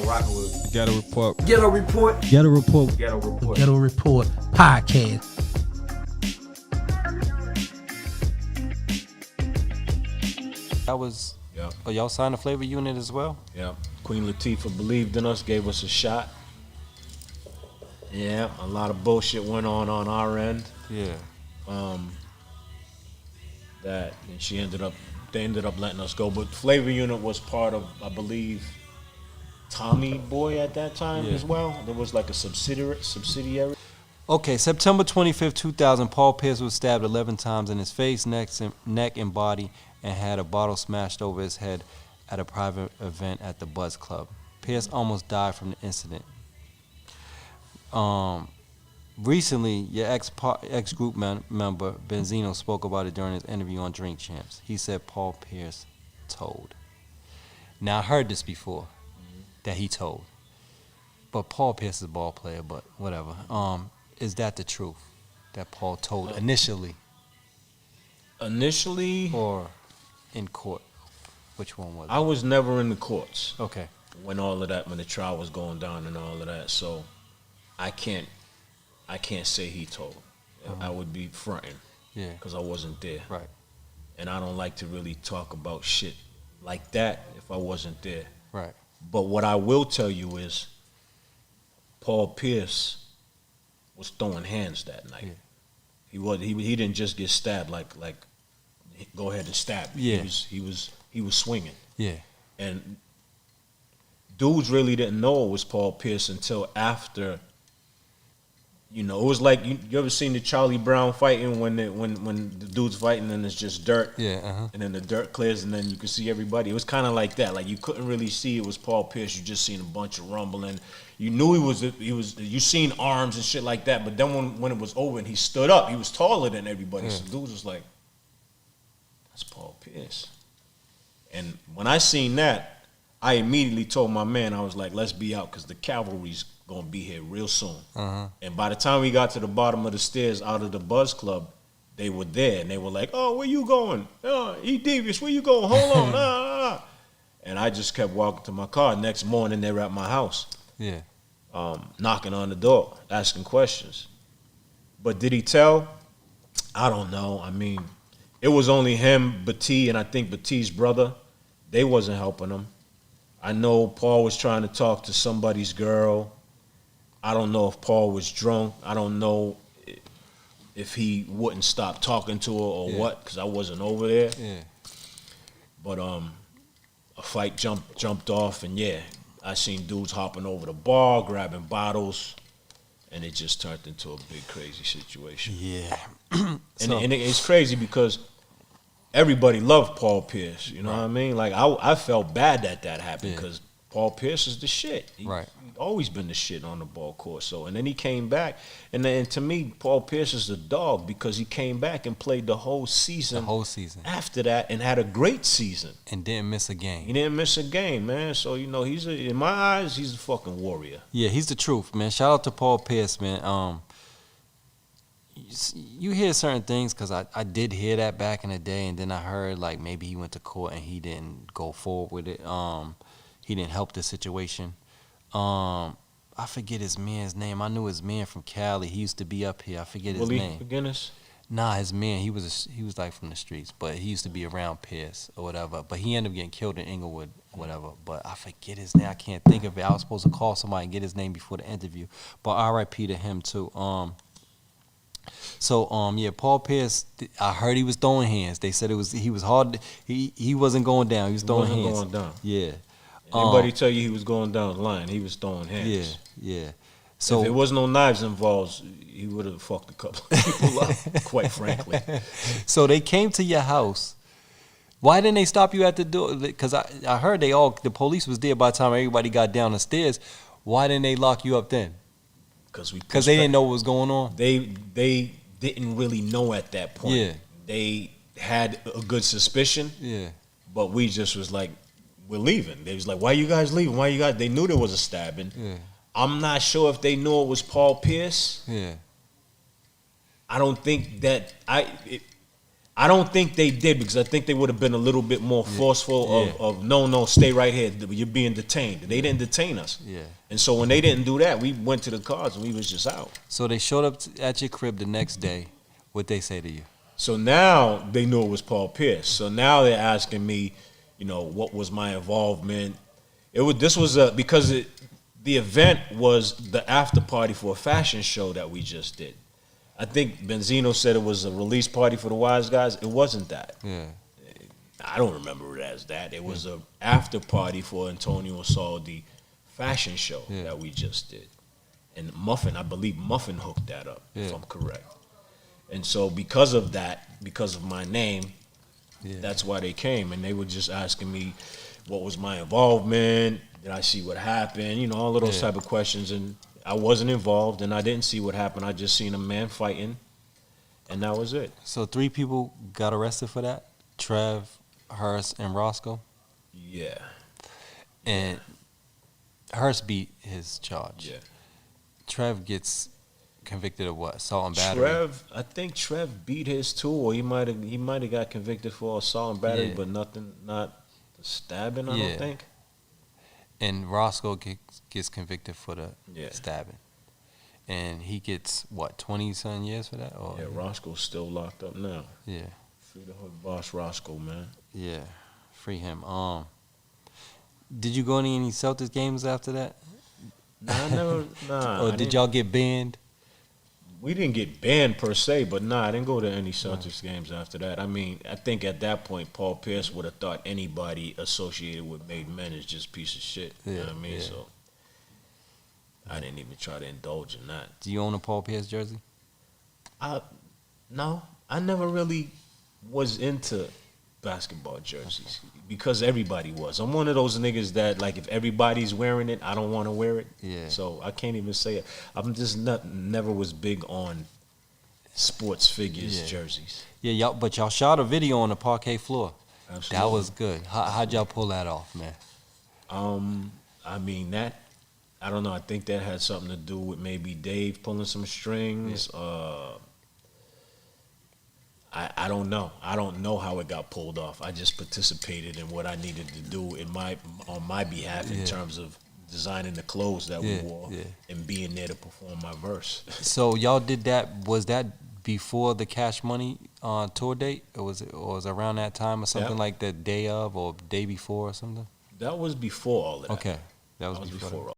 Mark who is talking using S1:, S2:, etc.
S1: rocking with
S2: Ghetto Report.
S1: Ghetto Report.
S3: Ghetto Report.
S1: Ghetto Report.
S3: Ghetto Report Podcast.
S4: That was.
S5: Yep.
S4: Oh, y'all signed a flavor unit as well?
S5: Yeah. Queen Latifah believed in us, gave us a shot. Yeah, a lot of bullshit went on our end.
S4: Yeah.
S5: That and they ended up letting us go. But flavor unit was part of, I believe, Tommy Boy at that time as well. There was like a subsidiary.
S4: Okay, September 25th, 2000, Paul Pierce was stabbed 11 times in his face, neck, and body, and had a bottle smashed over his head at a private event at the Buzz Club. Pierce almost died from the incident. Recently, your ex-group member, Benzino, spoke about it during his interview on Drink Champs. He said Paul Pierce told. Now, I heard this before, that he told. But Paul Pierce is a ball player, but whatever. Is that the truth, that Paul told initially?
S5: Initially?
S4: Or in court? Which one was it?
S5: I was never in the courts.
S4: Okay.
S5: When the trial was going down and all of that, so I can't say he told. I would be fronting.
S4: Yeah.
S5: Because I wasn't there.
S4: Right.
S5: And I don't like to really talk about shit like that if I wasn't there.
S4: Right.
S5: But what I will tell you is Paul Pierce was throwing hands that night. Yeah. He didn't just get stabbed like go ahead and stab me.
S4: Yeah.
S5: He was swinging.
S4: Yeah.
S5: And dudes really didn't know it was Paul Pierce until after. You know, it was like you ever seen the Charlie Brown fighting when the dude's fighting and it's just dirt.
S4: Yeah.
S5: And then the dirt clears and then you can see everybody. It was kind of like that. Like you couldn't really see it was Paul Pierce. You just seen a bunch of rumbling. You knew he was. You seen arms and shit like that. But then when it was over and he stood up, he was taller than everybody. So dudes was like, "That's Paul Pierce." And when I seen that, I immediately told my man, I was like, "Let's be out because the cavalry's gonna be here real soon." And by the time we got to the bottom of the stairs out of the Buzz Club, they were there and they were like, "Oh, where you going? E Devious, where you going? Hold on." And I just kept walking to my car. Next morning, they were at my house.
S4: Yeah.
S5: Knocking on the door, asking questions. But did he tell? I don't know. I mean, it was only him, Batee, and I think Batee's brother. They wasn't helping him. I know Paul was trying to talk to somebody's girl. I don't know if Paul was drunk. I don't know if he wouldn't stop talking to her or what, because I wasn't over there.
S4: Yeah.
S5: But a fight jumped off, and I seen dudes hopping over the bar, grabbing bottles, and it just turned into a big crazy situation.
S4: Yeah.
S5: And it's crazy because everybody loved Paul Pierce. You know what I mean? Like I felt bad that happened because Paul Pierce is the shit. He's always been the shit on the ball court. So, and then he came back, and to me, Paul Pierce is a dog because he came back and played the whole season. After that, and had a great season.
S4: And didn't miss a game.
S5: He didn't miss a game, man. So in my eyes, he's a fucking warrior.
S4: Yeah, he's the truth, man. Shout out to Paul Pierce, man. You hear certain things because I did hear that back in the day, and then I heard like maybe he went to court and he didn't go forward with it. He didn't help the situation. I forget his man's name. I knew his man from Cali. He used to be up here. I forget his name.
S5: McGinnis?
S4: Nah, his man. He was like from the streets, but he used to be around Pierce or whatever. But he ended up getting killed in Inglewood, whatever. But I forget his name. I can't think of it. I was supposed to call somebody and get his name before the interview. But R.I.P. to him too. Paul Pierce. I heard he was throwing hands. They said he was hard. He wasn't going down. He was throwing hands.
S5: Going down.
S4: Yeah.
S5: Anybody tell you he was going down the line? He was throwing hands.
S4: Yeah. So
S5: if there was no knives involved, he would have fucked a couple of people up, quite frankly.
S4: So they came to your house. Why didn't they stop you at the door? Because I heard the police was there by the time everybody got down the stairs. Why didn't they lock you up then? Because they didn't know what was going on?
S5: They didn't really know at that point.
S4: Yeah.
S5: They had a good suspicion.
S4: Yeah.
S5: But we just was like, we're leaving. They was like, why you guys leaving? They knew there was a stabbing.
S4: Yeah.
S5: I'm not sure if they knew it was Paul Pierce.
S4: Yeah.
S5: I don't think that I don't think they did, because I think they would have been a little bit more forceful of no, stay right here. You're being detained. They didn't detain us.
S4: Yeah.
S5: And so when they didn't do that, we went to the cars and we was just out.
S4: So they showed up at your crib the next day. What'd they say to you?
S5: So now they knew it was Paul Pierce. So now they're asking me, what was my involvement? Because the event was the after party for a fashion show that we just did. I think Benzino said it was a release party for the Wise Guys. It wasn't that.
S4: Yeah.
S5: I don't remember it as that. It was a after party for Antonio Saldi fashion show that we just did. And I believe Muffin hooked that up, if I'm correct. And so because of that, because of my name, that's why they came. And they were just asking me what was my involvement, did I see what happened, all of those type of questions. And I wasn't involved, and I didn't see what happened. I just seen a man fighting, and that was it.
S4: So 3 people got arrested for that? Trev, Hurst, and Roscoe?
S5: Yeah.
S4: And Hurst beat his charge.
S5: Yeah.
S4: Trev gets convicted of what? Assault and battery?
S5: I think Trev beat his too, or he might have got convicted for assault and battery, but not stabbing, I don't think.
S4: And Roscoe gets convicted for the stabbing. And he gets, 20-some years for that? Or?
S5: Yeah, Roscoe's still locked up now.
S4: Yeah.
S5: Free the hood boss Roscoe, man.
S4: Yeah, free him. Did you go to any Celtics games after that?
S5: Nah, I never,
S4: Or did y'all get banned?
S5: We didn't get banned per se, but I didn't go to any Celtics games after that. I mean, I think at that point, Paul Pierce would have thought anybody associated with Made Men is just a piece of shit. You know what I mean? So I didn't even try to indulge in that.
S4: Do you own a Paul Pierce jersey?
S5: No, I never really was into basketball jerseys because everybody was. I'm one of those niggas that, like, if everybody's wearing it, I don't want to wear it.
S4: Yeah.
S5: So I can't even say it. I'm just never was big on sports figures jerseys.
S4: Yeah, but y'all shot a video on the parquet floor.
S5: Absolutely.
S4: That was good. How'd y'all pull that off, man?
S5: I mean, I don't know. I think that had something to do with maybe Dave pulling some strings. I don't know. I don't know how it got pulled off. I just participated in what I needed to do on my behalf in terms of designing the clothes that we wore and being there to perform my verse.
S4: So y'all did that. Was that before the Cash Money tour date, or was it around that time, or something like the day of or day before or something?
S5: That was before all of that.
S4: Okay, that was
S5: before all